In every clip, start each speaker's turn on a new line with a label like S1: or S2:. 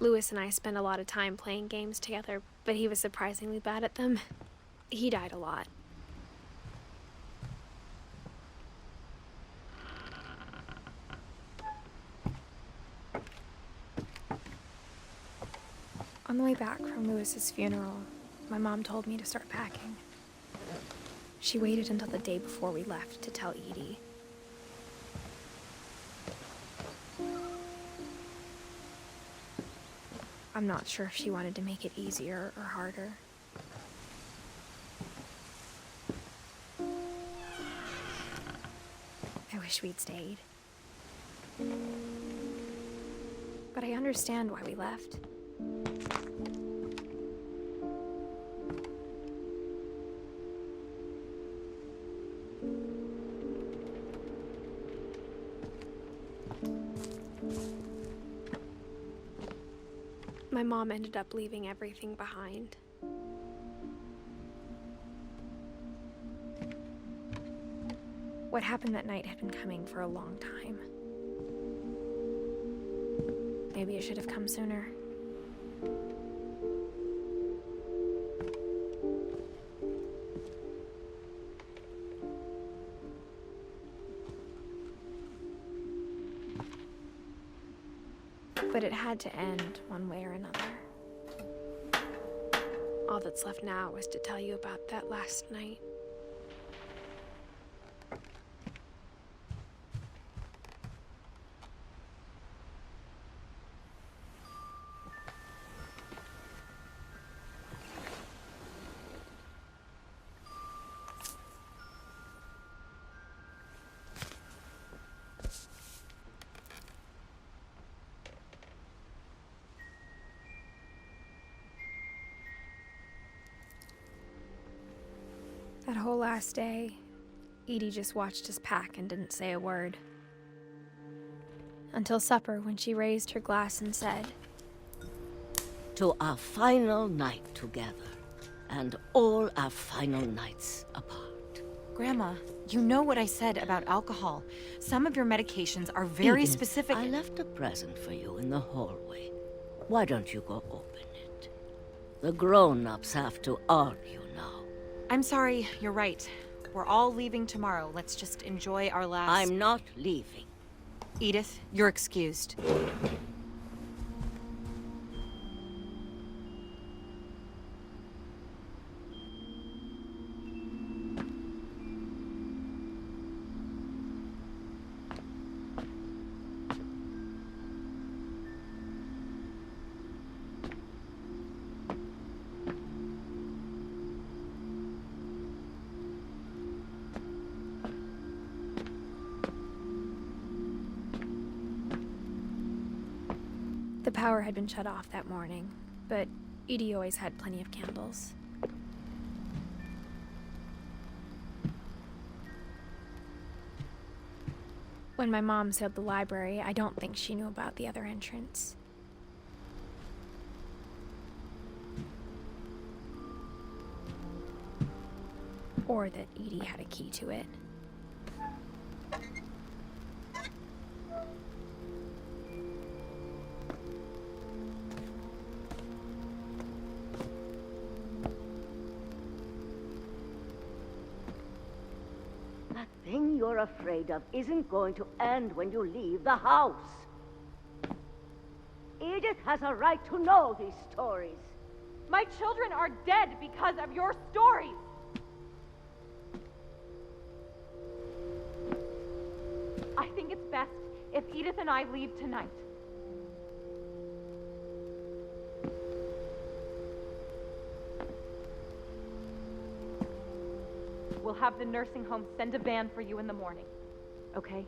S1: Lewis and I spent a lot of time playing games together, but he was surprisingly bad at them. He died a lot. On the way back from Lewis's funeral, my mom told me to start packing. She waited until the day before we left to tell Edie. I'm not sure if she wanted to make it easier or harder. I wish we'd stayed. But I understand why we left. My mom ended up leaving everything behind. What happened that night had been coming for a long time. Maybe it should have come sooner. But it had to end one way or another. All that's left now is to tell you about that last night. That whole last day, Edie just watched us pack and didn't say a word. Until supper, when she raised her glass and said,
S2: "To our final night together, and all our final nights apart."
S3: Grandma, you know what I said about alcohol. Some of your medications are very
S2: Edith,
S3: specific.
S2: I left a present for you in the hallway. Why don't you go open it? The grown-ups have to argue now.
S3: I'm sorry, you're right. We're all leaving tomorrow. Let's just enjoy our last...
S2: I'm not leaving.
S3: Edith, you're excused.
S1: The power had been shut off that morning, but Edie always had plenty of candles. When my mom sealed the library, I don't think she knew about the other entrance. Or that Edie had a key to it.
S2: That thing you're afraid of isn't going to end when you leave the house. Edith has a right to know these stories.
S4: My children are dead because of your stories! I think it's best if Edith and I leave tonight. We'll have the nursing home send a van for you in the morning, okay?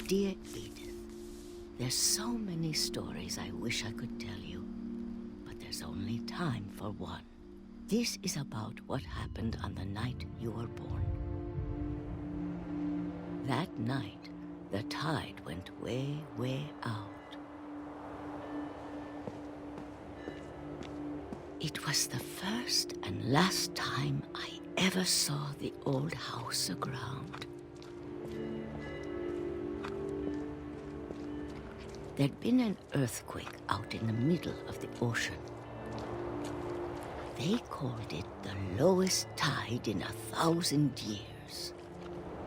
S2: Dear Edith, there's so many stories I wish I could tell you, but there's only time for one. This is about what happened on the night you were born. That night, the tide went way, way out. It was the first and last time I ever saw the old house aground. There'd been an earthquake out in the middle of the ocean. They called it the lowest tide in 1,000 years.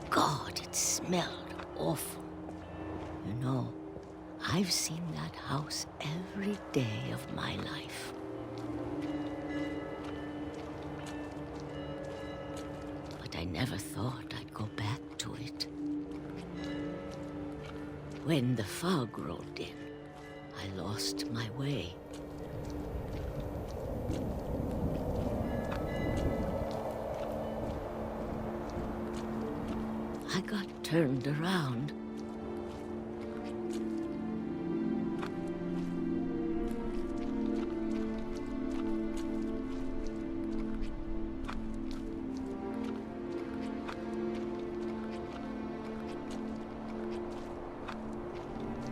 S2: God, it smelled awful. You know, I've seen that house every day of my life. But I never thought I'd go back to it. When the fog rolled in, I lost my way. I got turned around.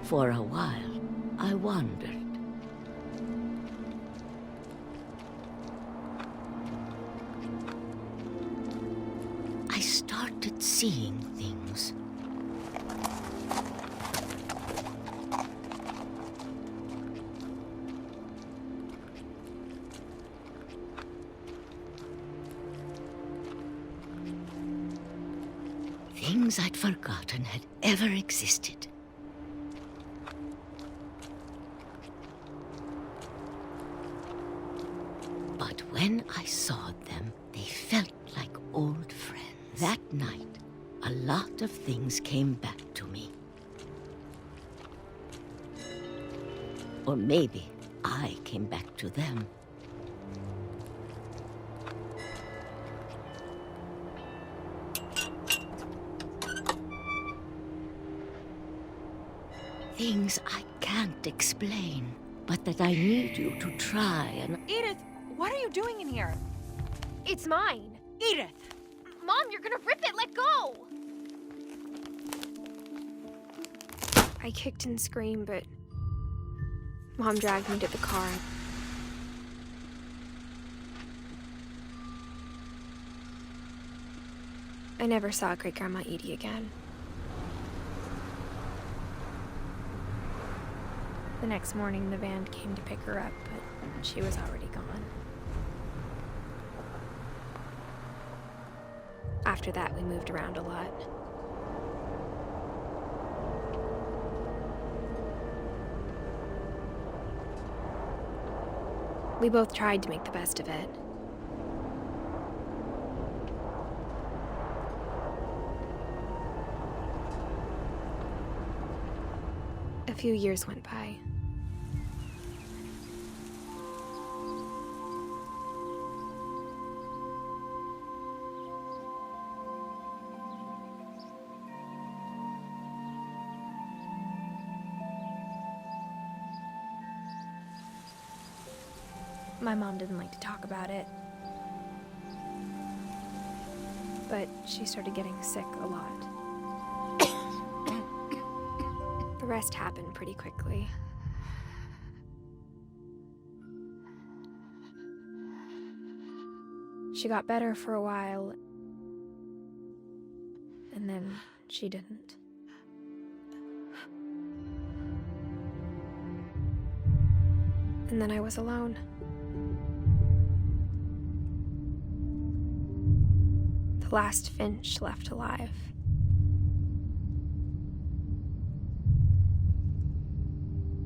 S2: For a while, I wandered. I started seeing things. Things I'd forgotten had ever existed. But when I saw them, they felt like old friends. That night, a lot of things came back to me. Or maybe I came back to them. Things I can't explain, but that I need you to try and...
S3: Edith, what are you doing in here?
S1: It's mine.
S3: Edith!
S1: Mom, you're gonna rip it! Let go! I kicked and screamed, but Mom dragged me to the car. I never saw Great-Grandma Edie again. The next morning, the van came to pick her up, but she was already gone. After that, we moved around a lot. We both tried to make the best of it. A few years went by. My mom didn't like to talk about it, but she started getting sick a lot. The rest happened pretty quickly. She got better for a while, and then she didn't. And then I was alone. The last Finch left alive.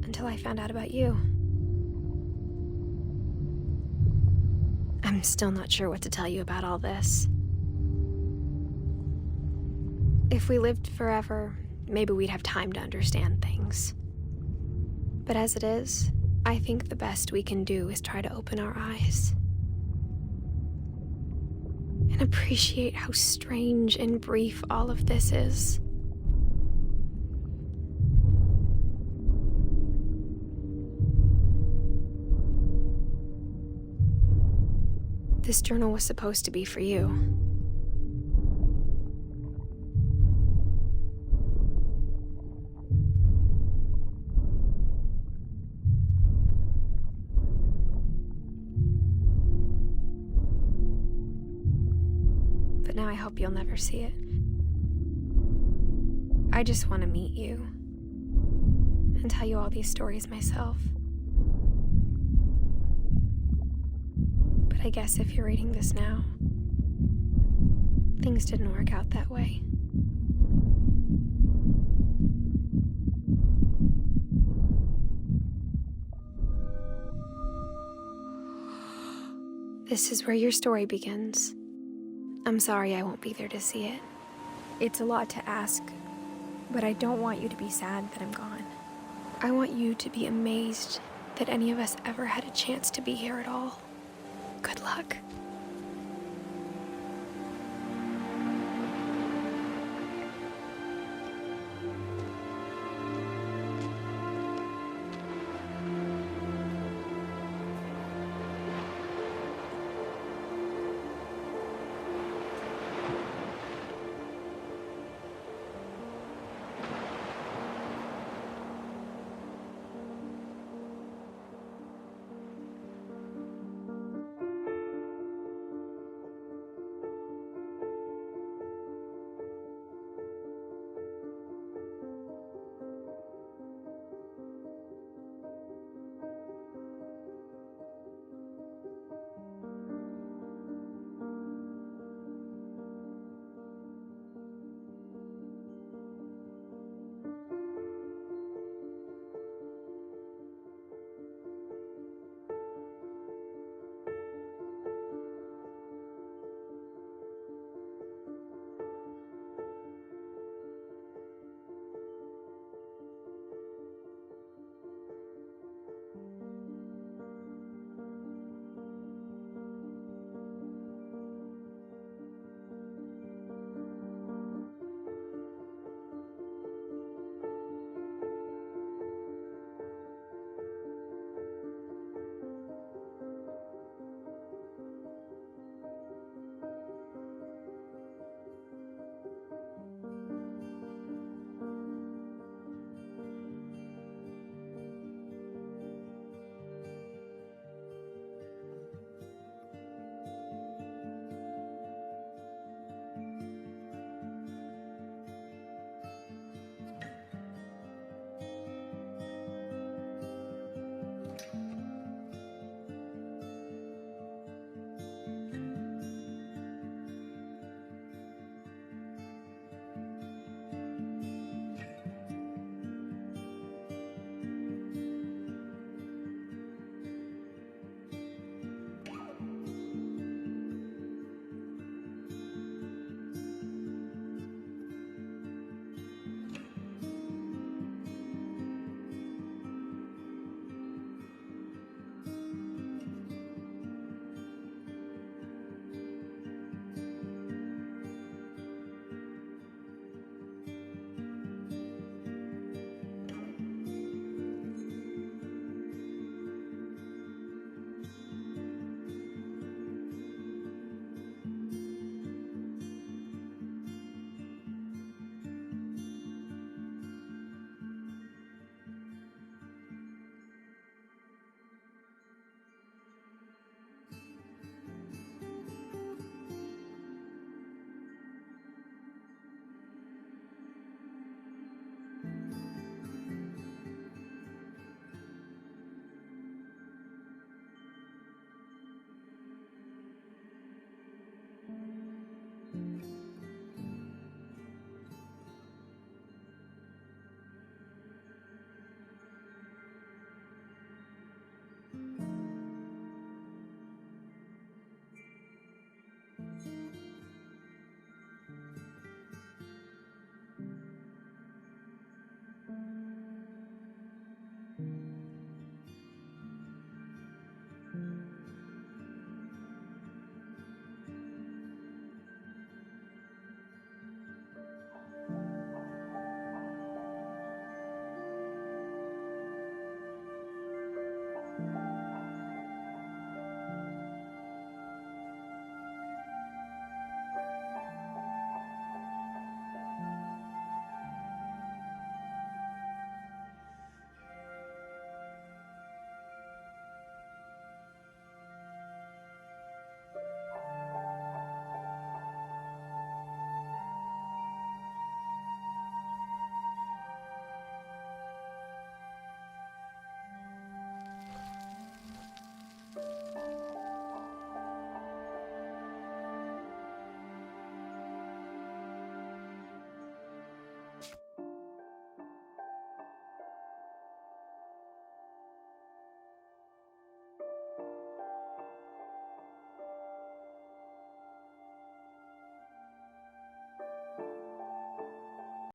S1: Until I found out about you. I'm still not sure what to tell you about all this. If we lived forever, maybe we'd have time to understand things. But as it is, I think the best we can do is try to open our eyes. And appreciate how strange and brief all of this is. This journal was supposed to be for you. But now I hope you'll never see it. I just want to meet you and tell you all these stories myself. But I guess if you're reading this now, things didn't work out that way. This is where your story begins. I'm sorry I won't be there to see it. It's a lot to ask, but I don't want you to be sad that I'm gone. I want you to be amazed that any of us ever had a chance to be here at all. Good luck.